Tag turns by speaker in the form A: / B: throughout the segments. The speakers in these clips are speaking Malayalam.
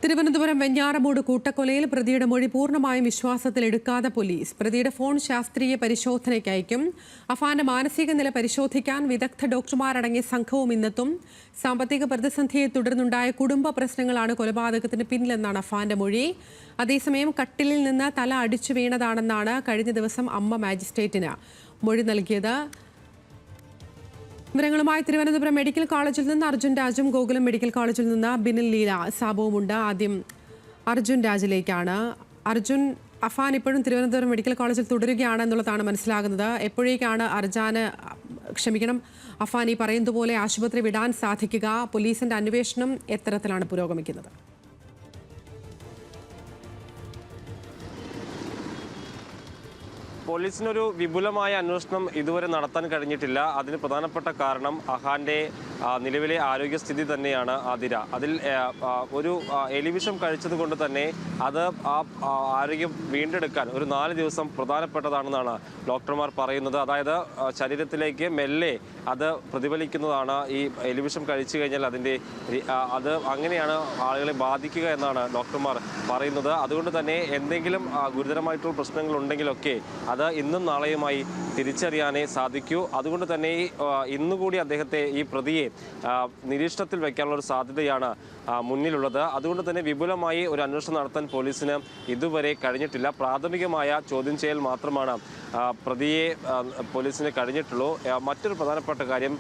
A: തിരുവനന്തപുരം വെഞ്ഞാറമൂട് കൂട്ടക്കൊലയിൽ പ്രതിയുടെ മൊഴി പൂർണ്ണമായും വിശ്വാസത്തിലെടുക്കാതെ പോലീസ്. പ്രതിയുടെ ഫോൺ ശാസ്ത്രീയ പരിശോധനയ്ക്ക് അയക്കും. അഫാന്റെ മാനസിക നില പരിശോധിക്കാൻ വിദഗ്ധ ഡോക്ടർമാരടങ്ങിയ സംഘവും ഇന്നെത്തും. സാമ്പത്തിക പ്രതിസന്ധിയെ തുടർന്നുണ്ടായ കുടുംബ പ്രശ്നങ്ങളാണ് കൊലപാതകത്തിന് പിന്നിലെന്നാണ് അഫാന്റെ മൊഴി. അതേസമയം കട്ടിലിൽ നിന്ന് തല അടിച്ചു വീണതാണെന്നാണ് കഴിഞ്ഞ ദിവസം അമ്മ മാജിസ്ട്രേറ്റിന് മൊഴി നൽകിയത്. വിവരങ്ങളുമായി തിരുവനന്തപുരം മെഡിക്കൽ കോളേജിൽ നിന്ന് അർജുൻ രാജും, ഗോകുലം മെഡിക്കൽ കോളേജിൽ നിന്ന് ബിനിൽ ലീല സാബുവുമുണ്ട്. ആദ്യം അർജുൻ രാജിലേക്കാണ്. അർജുൻ, അഫാൻ ഇപ്പോഴും തിരുവനന്തപുരം മെഡിക്കൽ കോളേജിൽ തുടരുകയാണ് എന്നുള്ളതാണ് മനസ്സിലാകുന്നത്. എപ്പോഴേക്കാണ് അഫാൻ ഈ പറയുന്നത് പോലെ ആശുപത്രി വിടാൻ സാധിക്കുക? പോലീസിന്റെ അന്വേഷണം എത്തരത്തിലാണ് പുരോഗമിക്കുന്നത്?
B: പോലീസിനൊരു വിപുലമായ അന്വേഷണം ഇതുവരെ നടത്താൻ കഴിഞ്ഞിട്ടില്ല. അതിന് പ്രധാനപ്പെട്ട കാരണം അഹാന്റെ നിലവിലെ ആരോഗ്യസ്ഥിതി തന്നെയാണ്. അതിൽ ഒരു എലിവിഷം കഴിച്ചത് കൊണ്ട് തന്നെ അത് ആരോഗ്യം വീണ്ടെടുക്കാൻ ഒരു 4 ദിവസം പ്രധാനപ്പെട്ടതാണെന്നാണ് ഡോക്ടർമാർ പറയുന്നത്. അതായത് ശരീരത്തിലേക്ക് മെല്ലെ അത് പ്രതിഫലിക്കുന്നതാണ്. ഈ എലിവിഷം കഴിച്ചു കഴിഞ്ഞാൽ അത് അങ്ങനെയാണ് ആളുകളെ ബാധിക്കുക എന്നാണ് ഡോക്ടർമാർ പറയുന്നത്. അതുകൊണ്ട് തന്നെ എന്തെങ്കിലും ഗുരുതരമായിട്ടുള്ള പ്രശ്നങ്ങൾ ഉണ്ടെങ്കിലൊക്കെ അത് ഇന്നും നാളെയുമായി തിരിച്ചറിയാനേ സാധിക്കൂ. അതുകൊണ്ട് തന്നെ ഇന്നുകൂടി ഈ പ്രതിയെ നിരീക്ഷണത്തിൽ വയ്ക്കാനുള്ള ഒരു സാധ്യതയാണ് മുന്നിലുള്ളത്. അതുകൊണ്ട് തന്നെ വിപുലമായി ഒരു അന്വേഷണം നടത്താൻ പോലീസിന് ഇതുവരെ കഴിഞ്ഞിട്ടില്ല. പ്രാഥമികമായ ചോദ്യം ചെയ്യൽ മാത്രമാണ് പ്രതിയെ പോലീസിന് കഴിഞ്ഞിട്ടുള്ളൂ. മറ്റൊരു പ്രധാനപ്പെട്ട കാര്യം,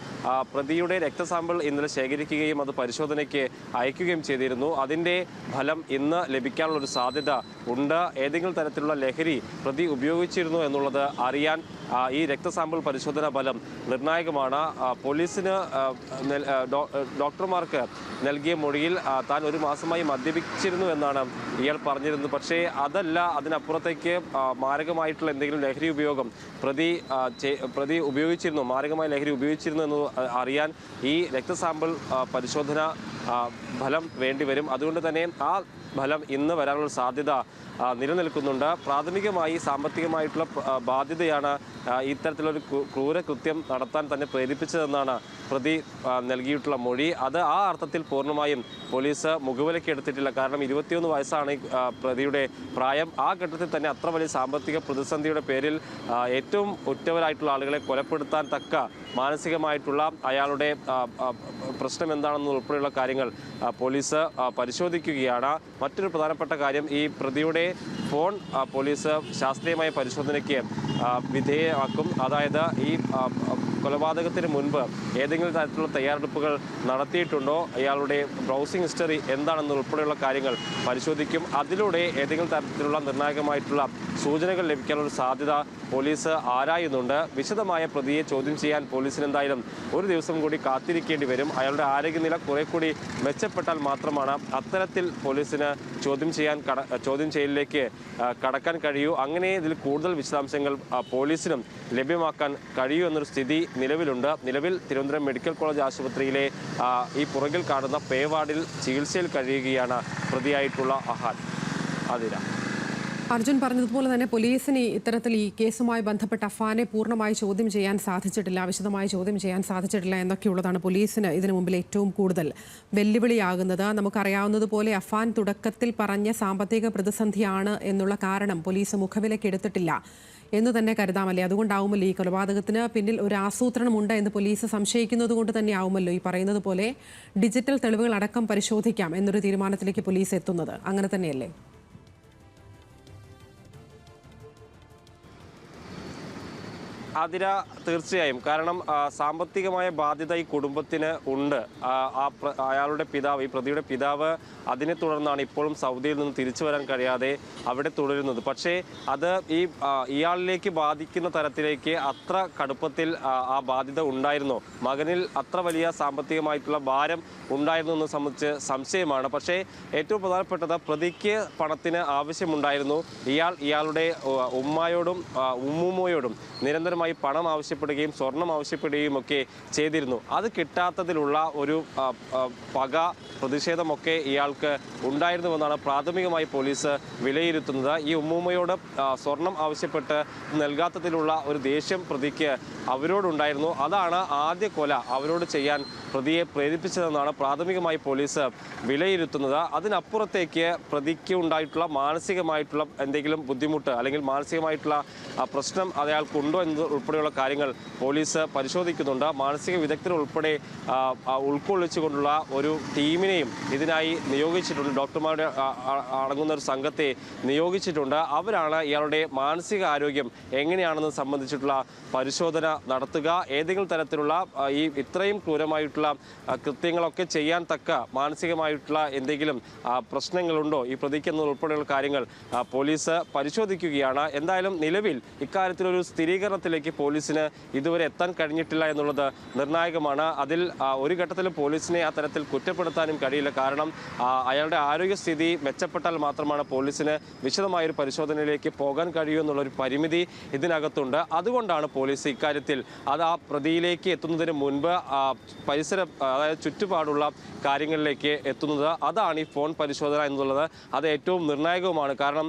B: പ്രതിയുടെ രക്തസാമ്പിൾ ഇന്നലെ ശേഖരിക്കുകയും അത് പരിശോധനയ്ക്ക് അയക്കുകയും ചെയ്തിരുന്നു. അതിൻ്റെ ഫലം ഇന്ന് ലഭിക്കാനുള്ളൊരു സാധ്യത ഉണ്ട്. ഏതെങ്കിലും തരത്തിലുള്ള ലഹരി പ്രതി ഉപയോഗിച്ചിരുന്നു എന്നുള്ളത് അറിയാൻ ഈ രക്തസാമ്പിൾ പരിശോധനാ ഫലം നിർണായകമാണ്. പോലീസിന് ഡോക്ടർമാർക്ക് നൽകിയ മൊഴിയിൽ താൻ 1 മാസമായി മദ്യപിച്ചിരുന്നു എന്നാണ് ഇയാൾ പറഞ്ഞിരുന്നത്. പക്ഷേ അതല്ല, അതിനപ്പുറത്തേക്ക് മാരകമായിട്ടുള്ള എന്തെങ്കിലും ലഹരി ഉപയോഗം പ്രതി ഉപയോഗിച്ചിരുന്നു, മാരകമായ ലഹരി ഉപയോഗിച്ചിരുന്നു എന്ന് അറിയാൻ ഈ രക്തസാമ്പിൾ പരിശോധന ഫലം വേണ്ടിവരും. അതുകൊണ്ട് തന്നെ ആ ഫലം ഇന്ന് വരാനുള്ള സാധ്യത നിലനിൽക്കുന്നുണ്ട്. പ്രാഥമികമായി സാമ്പത്തികമായിട്ടുള്ള ബാധ്യതയാണ് ഇത്തരത്തിലൊരു ക്രൂരകൃത്യം നടത്താൻ തന്നെ പ്രേരിപ്പിച്ചതെന്നാണ് പ്രതി നൽകിയിട്ടുള്ള മൊഴി. അത് ആ അർത്ഥത്തിൽ പൂർണ്ണമായും പോലീസ് മുഖവിലയ്ക്ക് എടുത്തിട്ടില്ല. കാരണം 21 വയസ്സാണ് പ്രതിയുടെ പ്രായം. ആ ഘട്ടത്തിൽ തന്നെ അത്ര വലിയ സാമ്പത്തിക പ്രതിസന്ധിയുടെ പേരിൽ ഏറ്റവും ഉറ്റവരായിട്ടുള്ള ആളുകളെ കൊലപ്പെടുത്താൻ തക്ക മാനസികമായിട്ടുള്ള അയാളുടെ പ്രശ്നം എന്താണെന്ന് ഉൾപ്പെടെയുള്ള കാര്യങ്ങൾ പോലീസ് പരിശോധിക്കുകയാണ്. മറ്റൊരു പ്രധാനപ്പെട്ട കാര്യം, ഈ പ്രതിയുടെ ഫോൺ പോലീസ് ശാസ്ത്രീയമായ പരിശോധനയ്ക്ക് വിധേയമാക്കും. അതായത് ഈ കൊലപാതകത്തിന് മുൻപ് ഏതെങ്കിലും തരത്തിലുള്ള തയ്യാറെടുപ്പുകൾ നടത്തിയിട്ടുണ്ടോ, ഇയാളുടെ ബ്രൗസിംഗ് ഹിസ്റ്ററി എന്താണെന്ന് ഉൾപ്പെടെയുള്ള കാര്യങ്ങൾ പരിശോധിക്കും. അതിലൂടെ ഏതെങ്കിലും തരത്തിലുള്ള നിർണായകമായിട്ടുള്ള സൂചനകൾ ലഭിക്കാനുള്ള സാധ്യത പോലീസ് ആരായുന്നുണ്ട്. വിശദമായ പ്രതിയെ ചോദ്യം ചെയ്യാൻ പോലീസിന് എന്തായാലും 1 ദിവസം കൂടി കാത്തിരിക്കേണ്ടി വരും. അയാളുടെ ആരോഗ്യനില കുറെ കൂടി മെച്ചപ്പെട്ടാൽ മാത്രമാണ് അത്തരത്തിൽ പോലീസിന് ചോദ്യം ചെയ്യലിലേക്ക് കടക്കാൻ കഴിയൂ. അങ്ങനെ ഇതിൽ കൂടുതൽ വിശദാംശങ്ങൾ പോലീസിനും ലഭ്യമാക്കാൻ കഴിയൂ എന്നൊരു സ്ഥിതി നിലവിലുണ്ട്. നിലവിൽ തിരുവനന്തപുരം മെഡിക്കൽ കോളേജ് ആശുപത്രിയിലെ ഈ പുറകിൽ കാണുന്ന പേ വാർഡിൽ ചികിത്സയിൽ കഴിയുകയാണ് പ്രതിയായിട്ടുള്ള അഹാൻ. അതിര
A: അർജുൻ പറഞ്ഞതുപോലെ തന്നെ പോലീസിന് ഇത്തരത്തിൽ ഈ കേസുമായി ബന്ധപ്പെട്ട അഫാനെ പൂർണ്ണമായി ചോദ്യം ചെയ്യാൻ സാധിച്ചിട്ടില്ല, വിശദമായി ചോദ്യം ചെയ്യാൻ സാധിച്ചിട്ടില്ല എന്നൊക്കെയുള്ളതാണ് പോലീസിന് ഇതിനു മുമ്പിൽ ഏറ്റവും കൂടുതൽ വെല്ലുവിളിയാകുന്നത്. നമുക്കറിയാവുന്നതുപോലെ അഫാൻ തുടക്കത്തിൽ പറഞ്ഞ സാമ്പത്തിക പ്രതിസന്ധിയാണ് എന്നുള്ള കാരണം പോലീസ് മുഖവിലക്കെടുത്തിട്ടില്ല എന്ന് തന്നെ കരുതാമല്ലേ? അതുകൊണ്ടാവുമല്ലോ ഈ കൊലപാതകത്തിന് പിന്നിൽ ഒരു ആസൂത്രണമുണ്ട് എന്ന് പോലീസ് സംശയിക്കുന്നത് കൊണ്ട് തന്നെ ആവുമല്ലോ ഈ പറയുന്നത് പോലെ ഡിജിറ്റൽ തെളിവുകൾ അടക്കം പരിശോധിക്കാം എന്നൊരു തീരുമാനത്തിലേക്ക് പോലീസ് എത്തുന്നത്. അങ്ങനെ തന്നെയല്ലേ?
B: അതിര തീർച്ചയായും. കാരണം സാമ്പത്തികമായ ബാധ്യത ഈ കുടുംബത്തിന് ഉണ്ട്. അയാളുടെ പിതാവ്, ഈ പ്രതിയുടെ പിതാവ്, അതിനെ തുടർന്നാണ് ഇപ്പോഴും സൗദിയിൽ നിന്ന് തിരിച്ചു വരാൻ കഴിയാതെ അവിടെ തുടരുന്നത്. പക്ഷേ അത് ഇയാളിലേക്ക് ബാധിക്കുന്ന തരത്തിലേക്ക് അത്ര കടുപ്പത്തിൽ ആ ബാധ്യത ഉണ്ടായിരുന്നോ, മകനിൽ അത്ര വലിയ സാമ്പത്തികമായിട്ടുള്ള ഭാരം ഉണ്ടായിരുന്നു എന്ന് സംബന്ധിച്ച് സംശയമാണ്. പക്ഷേ ഏറ്റവും പ്രധാനപ്പെട്ടത്, പ്രതിക്ക് പണത്തിന് ആവശ്യമുണ്ടായിരുന്നു. ഇയാളുടെ ഉമ്മായോടും ഉമ്മൂമ്മയോടും നിരന്തരമായി നിരന്തരമായി പണം ആവശ്യപ്പെടുകയും സ്വർണം ആവശ്യപ്പെടുകയും ഒക്കെ ചെയ്തിരുന്നു. അത് കിട്ടാത്തതിലുള്ള ഒരു പക പ്രതിഷേധമൊക്കെ ഇയാൾക്ക് ഉണ്ടായിരുന്നുവെന്നാണ് പ്രാഥമികമായി പോലീസ് വിലയിരുത്തുന്നത്. ഈ ഉമ്മൂമ്മയോട് സ്വർണം ആവശ്യപ്പെട്ട് നൽകാത്തതിലുള്ള ഒരു ദേഷ്യം പ്രതിക്ക് അവരോടുണ്ടായിരുന്നു. അതാണ് ആദ്യ കൊല അവരോട് ചെയ്യാൻ പ്രതിയെ പ്രേരിപ്പിച്ചതെന്നാണ് പ്രാഥമികമായി പോലീസ് വിലയിരുത്തുന്നത്. അതിനപ്പുറത്തേക്ക് പ്രതിക്ക് ഉണ്ടായിട്ടുള്ള മാനസികമായിട്ടുള്ള എന്തെങ്കിലും ബുദ്ധിമുട്ട് അല്ലെങ്കിൽ മാനസികമായിട്ടുള്ള പ്രശ്നം അയാൾക്കുണ്ടോ എന്നത് ഉൾപ്പെടെയുള്ള കാര്യങ്ങൾ പോലീസ് പരിശോധിക്കുന്നുണ്ട്. മാനസിക വിദഗ്ധർ ഉൾപ്പെടെ ഉൾക്കൊള്ളിച്ചുകൊണ്ടുള്ള ഒരു ടീമിനെയും ഇതിനായി നിയോഗിച്ചിട്ടുണ്ട്. ഡോക്ടർമാരുടെ അടങ്ങുന്ന ഒരു സംഘത്തെ നിയോഗിച്ചിട്ടുണ്ട്. അവരാണ് ഇയാളുടെ മാനസികാരോഗ്യം എങ്ങനെയാണെന്ന് സംബന്ധിച്ചിട്ടുള്ള പരിശോധന നടത്തുക. ഏതെങ്കിലും തരത്തിലുള്ള ഇത്രയും ക്രൂരമായിട്ടുള്ള കൃത്യങ്ങളൊക്കെ ചെയ്യാൻ തക്ക മാനസികമായിട്ടുള്ള എന്തെങ്കിലും പ്രശ്നങ്ങളുണ്ടോ ഈ പ്രതിക്ക് ഉൾപ്പെടെയുള്ള കാര്യങ്ങൾ പോലീസ് പരിശോധിക്കുകയാണ്. എന്തായാലും നിലവിൽ ഇക്കാര്യത്തിലൊരു സ്ഥിരീകരണത്തിലേക്ക് പോലീസിന് ഇതുവരെ എത്താൻ കഴിഞ്ഞിട്ടില്ല എന്നുള്ളത് നിർണായകമാണ്. അതിൽ ഒരു ഘട്ടത്തിലും പോലീസിനെ ആ തരത്തിൽ കുറ്റപ്പെടുത്താനും കഴിയില്ല. കാരണം അയാളുടെ ആരോഗ്യസ്ഥിതി മെച്ചപ്പെട്ടാൽ മാത്രമാണ് പോലീസിന് വിശദമായൊരു പരിശോധനയിലേക്ക് പോകാൻ കഴിയൂ എന്നുള്ളൊരു പരിമിതി ഇതിനകത്തുണ്ട്. അതുകൊണ്ടാണ് പോലീസ് ഇക്കാര്യത്തിൽ അത് ആ പ്രതിയിലേക്ക് എത്തുന്നതിന് മുൻപ് അതായത് ചുറ്റുപാടുള്ള കാര്യങ്ങളിലേക്ക് എത്തുന്നത്. അതാണ് ഈ ഫോൺ പരിശോധന എന്നുള്ളത്. അത് ഏറ്റവും നിർണായകവുമാണ്. കാരണം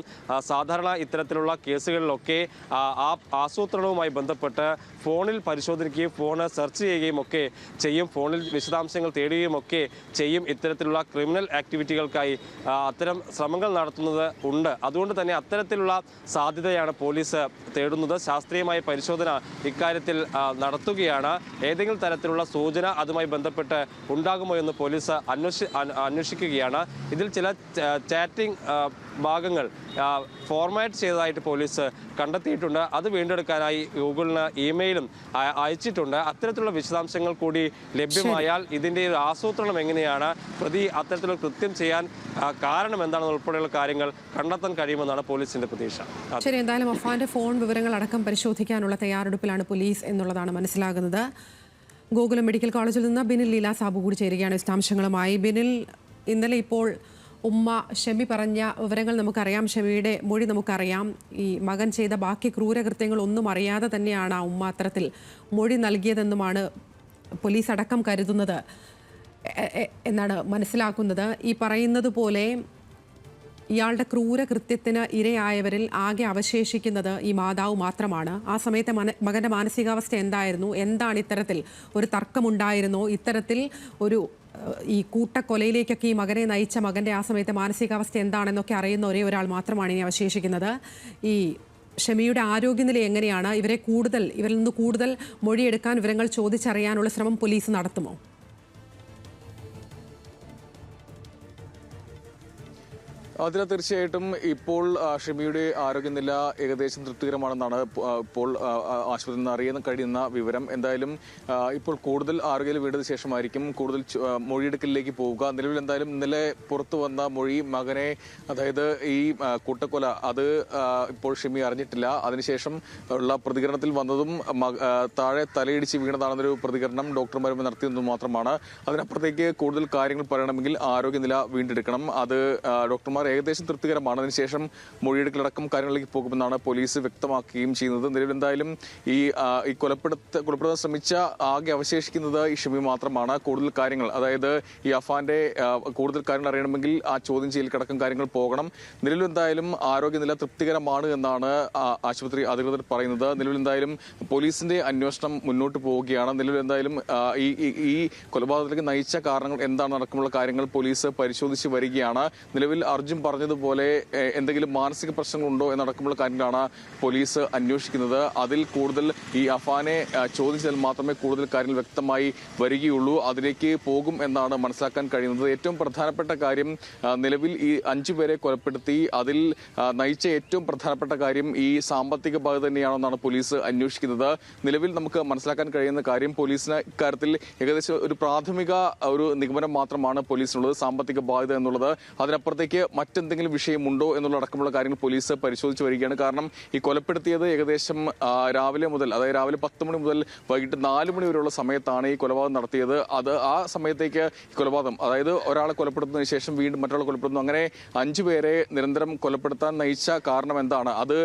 B: സാധാരണ ഇത്തരത്തിലുള്ള കേസുകളിലൊക്കെ ആ ആസൂത്രണവുമായി ബന്ധപ്പെട്ട് ഫോണിൽ പരിശോധിക്കുകയും ഫോണ് സെർച്ച് ചെയ്യുകയും ഒക്കെ ചെയ്യും, ഫോണിൽ വിശദാംശങ്ങൾ തേടുകയും ഒക്കെ ചെയ്യും. ഇത്തരത്തിലുള്ള ക്രിമിനൽ ആക്ടിവിറ്റികൾക്കായി അത്തരം ശ്രമങ്ങൾ നടത്തുന്നത് ഉണ്ട്. അതുകൊണ്ട് തന്നെ അത്തരത്തിലുള്ള സാധ്യതയാണ് പോലീസ് തേടുന്നത്. ശാസ്ത്രീയമായ പരിശോധന ഇക്കാര്യത്തിൽ നടത്തുകയാണ്. ഏതെങ്കിലും തരത്തിലുള്ള സൂചന അതുമായി ബന്ധപ്പെട്ട് ഉണ്ടാകുമോ എന്ന് പോലീസ് അന്വേഷിക്കുകയാണ്. ഇതിൽ ചില ചാറ്റിംഗ് ഭാഗങ്ങൾ ഫോർമാറ്റ് ചെയ്തതായിട്ട് പോലീസ് കണ്ടെത്തിയിട്ടുണ്ട്. അത് വീണ്ടെടുക്കാനായി ഗൂഗിളിന് ഇമെയിലും അയച്ചിട്ടുണ്ട്. അത്തരത്തിലുള്ള വിശദാംശങ്ങൾ കൂടി ലഭ്യമായാൽ ഇതിൻ്റെ ഒരു ആസൂത്രണം എങ്ങനെയാണ്, പ്രതി അത്തരത്തിലുള്ള കൃത്യം ചെയ്യാൻ കാരണം എന്താണെന്ന് ഉൾപ്പെടെയുള്ള കാര്യങ്ങൾ കണ്ടെത്താൻ കഴിയുമെന്നാണ് പോലീസിന്റെ പ്രതീക്ഷ.
A: ശരി, എന്തായാലും അഫാന്റെ ഫോൺ വിവരങ്ങൾ അടക്കം പരിശോധിക്കാനുള്ള തയ്യാറെടുപ്പിലാണ് പോലീസ് എന്നുള്ളതാണ് മനസ്സിലാകുന്നത്. ഗോകുലം മെഡിക്കൽ കോളേജിൽ നിന്ന് ബിനിൽ ലീല സാബു കൂടി ചേരുകയാണ് വിശദാംശങ്ങളുമായി. ബിനിൽ, ഇന്നലെ ഇപ്പോൾ ഉമ്മ ഷെമി പറഞ്ഞ വിവരങ്ങൾ നമുക്കറിയാം, ഷെമിയുടെ മൊഴി നമുക്കറിയാം. ഈ മകൻ ചെയ്ത ബാക്കി ക്രൂരകൃത്യങ്ങൾ ഒന്നും അറിയാതെ തന്നെയാണ് ആ ഉമ്മ അത്തരത്തിൽ മൊഴി നൽകിയതെന്നുമാണ് പോലീസ് അടക്കം കരുതുന്നത് എന്നാണ് മനസ്സിലാക്കുന്നത്. ഈ പറയുന്നത് പോലെ ഇയാളുടെ ക്രൂരകൃത്യത്തിന് ഇരയായവരിൽ ആകെ അവശേഷിക്കുന്നത് ഈ മാതാവ് മാത്രമാണ്. ആ സമയത്തെ മകൻ്റെ മാനസികാവസ്ഥ എന്തായിരുന്നു? എന്താണ് ഇത്തരത്തിൽ ഒരു തർക്കമുണ്ടായിരുന്നോ? ഇത്തരത്തിൽ ഒരു ഈ കൂട്ടക്കൊലയിലേക്കൊക്കെ ഈ മകനെ നയിച്ച മകൻ്റെ ആ സമയത്തെ മാനസികാവസ്ഥ എന്താണെന്നൊക്കെ അറിയുന്ന ഒരേ ഒരാൾ മാത്രമാണ് ഇനി അവശേഷിക്കുന്നത്. ഈ ഷെമിയുടെ ആരോഗ്യനില എങ്ങനെയാണ്? ഇവരിൽ നിന്ന് കൂടുതൽ മൊഴിയെടുക്കാൻ, വിവരങ്ങൾ ചോദിച്ചറിയാനുള്ള ശ്രമം പോലീസ് നടത്തുമോ?
C: അതിന് തീർച്ചയായിട്ടും ഇപ്പോൾ ഷെമിയുടെ ആരോഗ്യനില ഏകദേശം തൃപ്തികരമാണെന്നാണ് ഇപ്പോൾ ആശുപത്രിയിൽ നിന്ന് അറിയാൻ കഴിയുന്ന വിവരം. എന്തായാലും ഇപ്പോൾ കൂടുതൽ ആരോഗ്യം വീണ്ടതിന് ശേഷമായിരിക്കും കൂടുതൽ മൊഴിയെടുക്കലിലേക്ക് പോവുക. നിലവിൽ എന്തായാലും ഇന്നലെ പുറത്തു വന്ന മൊഴി മകനെ, അതായത് ഈ കൂട്ടക്കൊല, അത് ഇപ്പോൾ ഷെമി അറിഞ്ഞിട്ടില്ല. അതിനുശേഷം ഉള്ള പ്രതികരണത്തിൽ വന്നതും താഴെ തലയിടിച്ച് വീണതാണെന്നൊരു പ്രതികരണം ഡോക്ടർമാരുമായി നടത്തിയെന്ന് മാത്രമാണ്. അതിനപ്പുറത്തേക്ക് കൂടുതൽ കാര്യങ്ങൾ പറയണമെങ്കിൽ ആരോഗ്യനില വീണ്ടെടുക്കണം. അത് ഡോക്ടർമാർ ഏകദേശം തൃപ്തികരമാണ്. അതിനുശേഷം മൊഴിയെടുക്കലടക്കം കാര്യങ്ങളിലേക്ക് പോകുമെന്നാണ് പോലീസ് വ്യക്തമാക്കുകയും ചെയ്യുന്നത്. നിലവിൽ എന്തായാലും ഈ കൊലപ്പെടുത്താൻ ശ്രമിച്ച ആകെ അവശേഷിക്കുന്നത് ഈ ഷെമി മാത്രമാണ്. കൂടുതൽ കാര്യങ്ങൾ, അതായത് ഈ അഫാന്റെ കൂടുതൽ കാര്യങ്ങൾ അറിയണമെങ്കിൽ ആ ചോദ്യം ചെയ്യലിലടക്കം കാര്യങ്ങൾ പോകണം. നിലവിൽ എന്തായാലും ആരോഗ്യനില തൃപ്തികരമാണ് എന്നാണ് ആശുപത്രി അധികൃതർ പറയുന്നത്. നിലവിൽ എന്തായാലും പോലീസിന്റെ അന്വേഷണം മുന്നോട്ട് പോവുകയാണ്. നിലവിൽ എന്തായാലും ഈ കൊലപാതകത്തിലേക്ക് നയിച്ച കാരണങ്ങൾ എന്താണ് അടക്കമുള്ള കാര്യങ്ങൾ പോലീസ് പരിശോധിച്ച് വരികയാണ്. നിലവിൽ അർജുൻ പറഞ്ഞതുപോലെ എന്തെങ്കിലും മാനസിക പ്രശ്നങ്ങളുണ്ടോ എന്നടക്കമുള്ള കാര്യങ്ങളാണ് പോലീസ് അന്വേഷിക്കുന്നത്. അതിൽ കൂടുതൽ ഈ അഫാനെ ചോദ്യം ചെയ്താൽ മാത്രമേ കൂടുതൽ കാര്യങ്ങൾ വ്യക്തമായി വരികയുള്ളൂ. അതിലേക്ക് പോകും എന്നാണ് മനസ്സിലാക്കാൻ കഴിയുന്നത്. ഏറ്റവും പ്രധാനപ്പെട്ട കാര്യം, നിലവിൽ ഈ 5 പേരെ കൊലപ്പെടുത്തി അതിൽ നയിച്ച ഏറ്റവും പ്രധാനപ്പെട്ട കാര്യം ഈ സാമ്പത്തിക ബാധ്യത തന്നെയാണെന്നാണ് പോലീസ് അന്വേഷിക്കുന്നത്. നിലവിൽ നമുക്ക് മനസ്സിലാക്കാൻ കഴിയുന്ന കാര്യം, പോലീസിന് ഇക്കാര്യത്തിൽ ഏകദേശം ഒരു പ്രാഥമിക നിഗമനം മാത്രമാണ് പോലീസിനുള്ളത്, സാമ്പത്തിക ബാധ്യത എന്നുള്ളത്. അതിനപ്പുറത്തേക്ക് മറ്റെന്തെങ്കിലും വിഷയമുണ്ടോ എന്നുള്ള അടക്കമുള്ള കാര്യങ്ങൾ പോലീസ് പരിശോധിച്ച് വരികയാണ്. കാരണം ഈ കൊലപ്പെടുത്തിയത് ഏകദേശം രാവിലെ മുതൽ, അതായത് രാവിലെ 10 മണി മുതൽ വൈകിട്ട് 4 മണി വരെയുള്ള സമയത്താണ് ഈ കൊലപാതകം നടത്തിയത്. ആ സമയത്തേക്ക് ഈ കൊലപാതകം, അതായത് ഒരാളെ കൊലപ്പെടുത്തുന്നതിന് ശേഷം വീണ്ടും മറ്റൊരാളെ കൊലപ്പെടുത്തുന്നു, അങ്ങനെ 5 പേരെ നിരന്തരം കൊലപ്പെടുത്താൻ നയിച്ച കാരണം എന്താണ്, അത്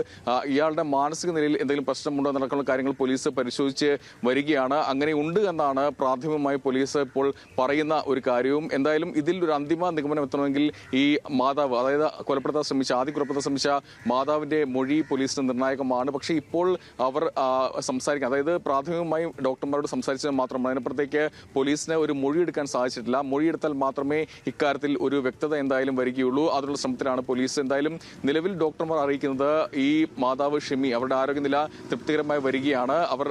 C: ഇയാളുടെ മാനസിക നിലയിൽ എന്തെങ്കിലും പ്രശ്നമുണ്ടോ എന്നടക്കമുള്ള കാര്യങ്ങൾ പോലീസ് പരിശോധിച്ച് വരികയാണ്. അങ്ങനെ ഉണ്ട് എന്നാണ് പ്രാഥമികമായി പോലീസ് ഇപ്പോൾ പറയുന്ന ഒരു കാര്യവും. എന്തായാലും ഇതിൽ ഒരു അന്തിമ നിഗമനം എത്തണമെങ്കിൽ ഈ മാതാവ്, അതായത് ആദ്യം കൊലപ്പെടുത്താൻ ശ്രമിച്ച മാതാവിന്റെ മൊഴി പോലീസിന് നിർണായകമാണ്. പക്ഷേ ഇപ്പോൾ അവർ സംസാരിക്കാൻ, അതായത് പ്രാഥമികമായി ഡോക്ടർമാരോട് സംസാരിച്ചത് മാത്രമാണ്. അതിനപ്പുറത്തേക്ക് പോലീസിന് ഒരു മൊഴിയെടുക്കാൻ സാധിച്ചിട്ടില്ല. മൊഴിയെടുത്താൽ മാത്രമേ ഇക്കാര്യത്തിൽ ഒരു വ്യക്തത എന്തായാലും വരികയുള്ളൂ. അതിനുള്ള ശ്രമത്തിലാണ് പോലീസ്. എന്തായാലും നിലവിൽ ഡോക്ടർമാർ അറിയിക്കുന്നത് ഈ മാതാവ് ഷെമി, അവരുടെ ആരോഗ്യനില തൃപ്തികരമായി വരികയാണ്. അവർ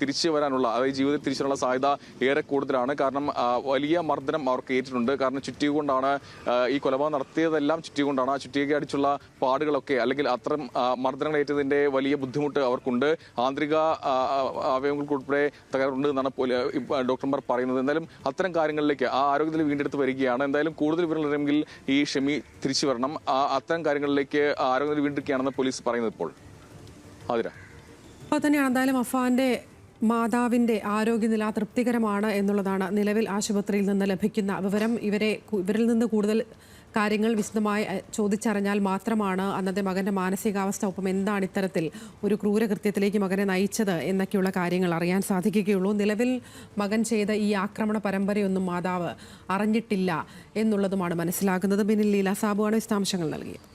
C: തിരിച്ചു വരാനുള്ള, അതായത് ജീവിതത്തിൽ തിരിച്ചു വരാനുള്ള സാധ്യത ഏറെ കൂടുതലാണ്. കാരണം വലിയ മർദ്ദനം അവർക്ക് ഏറ്റിട്ടുണ്ട്. കാരണം ചുറ്റിക കൊണ്ടാണ് ഈ കൊലപാതകം നടത്തിയതെല്ലാം, ചുറ്റിക കൊണ്ടാണ്. ആ ചുറ്റിക അടിച്ചുള്ള പാടുകളൊക്കെ, അല്ലെങ്കിൽ അത്തരം മർദ്ദനങ്ങൾ ഏറ്റതിന്റെ വലിയ ബുദ്ധിമുട്ട് അവർക്കുണ്ട്. ആന്തരിക അവയവങ്ങൾക്കുൾപ്പെടെ തകരാറുണ്ട് എന്നാണ് ഡോക്ടർമാർ പറയുന്നത്. എന്തായാലും അത്തരം കാര്യങ്ങളിലേക്ക് ആ ആരോഗ്യനില വീണ്ടെടുത്ത് വരികയാണ്. എന്തായാലും കൂടുതൽ വിവരങ്ങൾ അറിയുമെങ്കിൽ ഈ ഷെമി തിരിച്ചു വരണം. അത്തരം കാര്യങ്ങളിലേക്ക് ആരോഗ്യനില വീണ്ടെടുക്കുകയാണെന്ന് പോലീസ് പറയുന്നത് ഇപ്പോൾ.
A: അപ്പോൾ തന്നെയാണ് എന്തായാലും അഫാന്റെ മാതാവിന്റെ ആരോഗ്യനില തൃപ്തികരമാണ് എന്നുള്ളതാണ് നിലവിൽ ആശുപത്രിയിൽ നിന്ന് ലഭിക്കുന്ന വിവരം. ഇവരിൽ നിന്ന് കൂടുതൽ കാര്യങ്ങൾ വിശദമായി ചോദിച്ചറിഞ്ഞാൽ മാത്രമാണ് അന്നത്തെ മകന്റെ മാനസികാവസ്ഥ, ഒപ്പം എന്താണ് ഇത്തരത്തിൽ ഒരു ക്രൂരകൃത്യത്തിലേക്ക് മകനെ നയിച്ചത് എന്നൊക്കെയുള്ള കാര്യങ്ങൾ അറിയാൻ സാധിക്കുകയുള്ളൂ. നിലവിൽ മകൻ ചെയ്ത ഈ ആക്രമണ പരമ്പരയൊന്നും മാതാവ് അറിഞ്ഞിട്ടില്ല എന്നുള്ളതുമാണ് മനസ്സിലാക്കുന്നത്. ബിനിൽ ലീല സാബുവാണ് വിശദാംശങ്ങൾ നൽകിയത്.